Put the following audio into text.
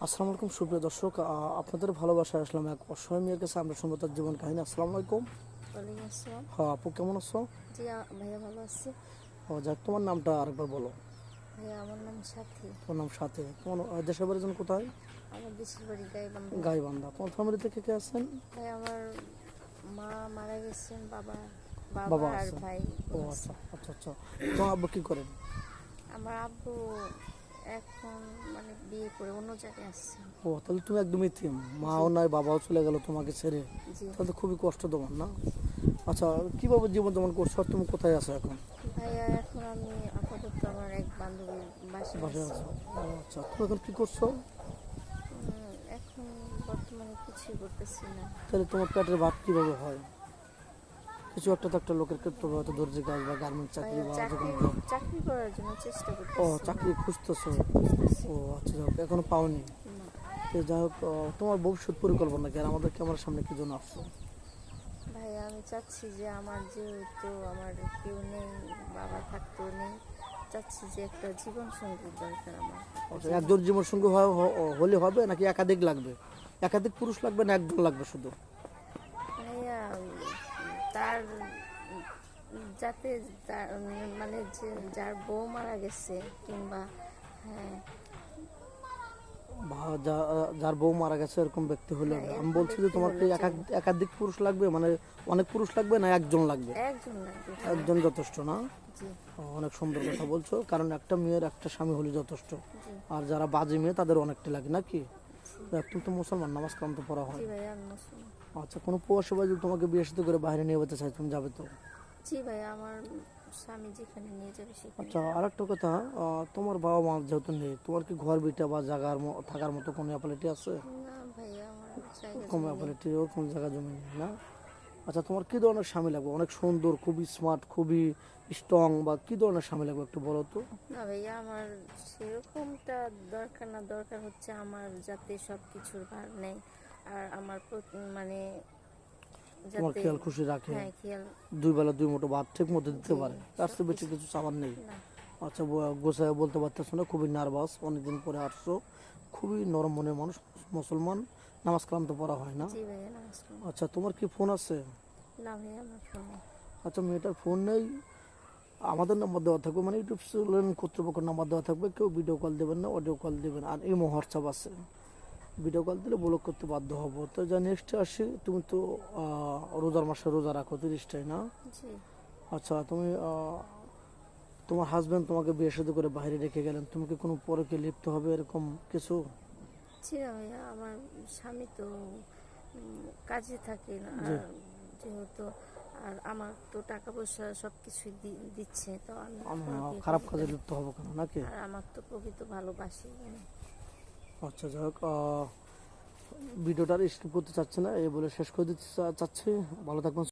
আসসালামু আলাইকুম সুপ্রিয় দর্শক, আপনাদের ভালোবাসায় আসলাম এক অসহায় মেয়ের কাছে। আমরা শুনবো তার জীবন কাহিনী। আসসালামু আলাইকুম। ওয়ালাইকুম আসসালাম। হ্যাঁ আপু, কেমন আছো? জি ভাইয়া ভালো আছি। ও যাক, তোমার নামটা আরেকবার বলো। ভাইয়া আমার নাম সাথী। তোমার নাম সাথে। তোমার দেশের বাড়ি যেন কোথায়? আমার দেশের বাড়ি গাইবান্ধা। গাইবান্ধা। তোমার ফ্যামিলিতে কে কে আছেন? ভাই আমার মা মারা গেছেন, বাবা বাবা আর আছেন। ভাই ও বোন আছে। আচ্ছা আচ্ছা আচ্ছা। তোমার আব্বু কি করেন? আমার আব্বু এখন মানে বিয়ে করে অন্য জায়গায় আসছে। ও তাহলে তুমি একদমই থিম, মাও নাই বাবাও চলে গেল তোমাকে ছেড়ে। জি তাহলে তো খুবই কষ্ট তোমার, না? আচ্ছা, কিভাবে জীবন যেমন করছো আর তুমি কোথায় আছো এখন? ভাইয়া এখন আমি আপাতত আমার এক বান্ধবীর বাসায় বাসায় আছি। আছো? ও আচ্ছা, তুমি এখন কি করছো? এখন বর্তমানে কিছুই করতেছি না। তাহলে তোমার পেটের ভাত কিভাবে হয়? কিছু একটা তো একটা লোকের করতে হবে, হয়তো দর্জি কাজ বা গার্মেন্টস চাকরি ভাইয়া বা যে চাকরি কোনো জব। চাকরি করার জন্য চেষ্টা ও করতেছি। চাকরি খুঁজতেছো? খুঁজতেছি ও আচ্ছা, যাক এখনো পাওনি। না। তো যাই হোক, তোমার ভবিষ্যৎ পরিকল্পনা কি আর আমাদের ক্যামেরার সামনে কি জন্য আসছো? ভাইয়া আমি চাচ্ছি যে আমার যেহেতু আমার কেউ নেই, বাবা থাকতেও নেই, চাচ্ছি যে একটা জীবন সঙ্গী দরকার আমার। আচ্ছা, একজন জীবন সঙ্গী হলে হবে নাকি একাধিক লাগবে? একাধিক পুরুষ লাগবে না একজন লাগবে শুধু? ভাইয়া তার যাতে মানে যে যার বউ মারা গেছে কিংবা হ্যাঁ যার বউ মারা গেছে এরকম ব্যক্তি হলে হবে। হ্যাঁ, আমি এরকম বলছি যে ব্যক্তি তোমার কি হলে চাই। একাধিক পুরুষ লাগবে, মানে অনেক পুরুষ লাগবে না একজন লাগবে? একজন লাগবে ভাইয়া। একজন যথেষ্ট, না? জি অনেক সুন্দর কথা বলছো, কারণ একটা মেয়ের একটা স্বামী হলে যথেষ্ট। জি আর যারা বাজে মেয়ে তাদের অনেকটা লাগে নাকি? জি। তুমি তো মুসলমান, নামাজ কালাম তো পড়া হয়। জি ভাইয়া আমি মুসলিম। আচ্ছা, কোনো প্রবাসী ভাই যদি তোমাকে বিয়ে সাথে করে বাইরে নিয়ে যেতে চাই, তুমি যাবে তো? জি ভাইয়া আমার স্বামী যেখানে নিয়ে যাবে সেখানে আচ্ছা, যাবো। আর একটা কথা, তোমার বাবা মা যেহেতু নেই, তোমার কি ঘর বিটা বা জায়গার থাকার মতো কোনো অ্যাপালিটি আছে? না ভাইয়া আমার জায়গা কোনো জমি নেই। অ্যাপালিটি ও কোনো জায়গা জমি নেই, না? আচ্ছা, তোমার কি ধরনের স্বামী লাগবে? অনেক সুন্দর, খুবই স্মার্ট, খুবই স্ট্রং, বা কি ধরনের স্বামী লাগবে একটু বলো তো? না ভাইয়া আমার সেরকমটা দরকার না, দরকার হচ্ছে আমার যাতে সব কিছুর ভার নেই আর আমার মানে তোমার যাতে খেয়াল খুশি রাখে, হ্যাঁ খেয়াল। দুই বেলা দুই মুঠো ভাত ঠিক মতো দিতে জি পারে, তার সব চেয়ে বেশি কিছু কিছু চাওয়ার নেই। না। আচ্ছা, গোছায় বলতে পারতেছো না, খুবই নার্ভাস, অনেকদিন পরে আসছো। খুবই নরম মনের মানুষ, মুসলমান, নামাজ কালাম তো পড়া হয় না? জি ভাইয়া নমস্কার। আচ্ছা, তোমার কি ফোন আছে? না ভাইয়া আমার ফোন নেই। আচ্ছা, মেয়েটার ফোন নেই। আমাদের নাম্বার দেওয়া থাকবে, মানে ইউটিউব চ্যানেল কর্তৃপক্ষের নাম্বার দেওয়া থাকবে। কেউ ভিডিও কল দেবেন না, অডিও কল দেবেন। আর এই হোয়াটসঅ্যাপ আছে, ভিডিও কল দিলে ব্লক করতে বাধ্য হবো। তো যা নেক্সটে আসি, তুমি তো রোজার মাসে রোজা রাখো 30টাই, না? জি আচ্ছা, তুমি তোমার হাজবেন্ড তোমাকে বিয়ে শাদী করে বাইরে রেখে গেলেন, তুমি কি কোনো পরকে লিপ্ত হবে এরকম কিছু? জি না ভাইয়া আমার স্বামী তো কাজে থাকে না জি। আর যেহেতু আর আমার তো টাকা পয়সা সব কিছুই দিচ্ছে, তো আমি আমি পরকীয়া খারাপ করি কাজে কেন? লিপ্ত হবো কেন, নাকি? আর আমার তো প্রকৃত ভালোবাসি মানে। আচ্ছা, যাই হোক, ভিডিওটার স্কিপ করতে চাচ্ছি না, এই বলে শেষ করে দিতে চাচ্ছি। ভালো থাকবেন।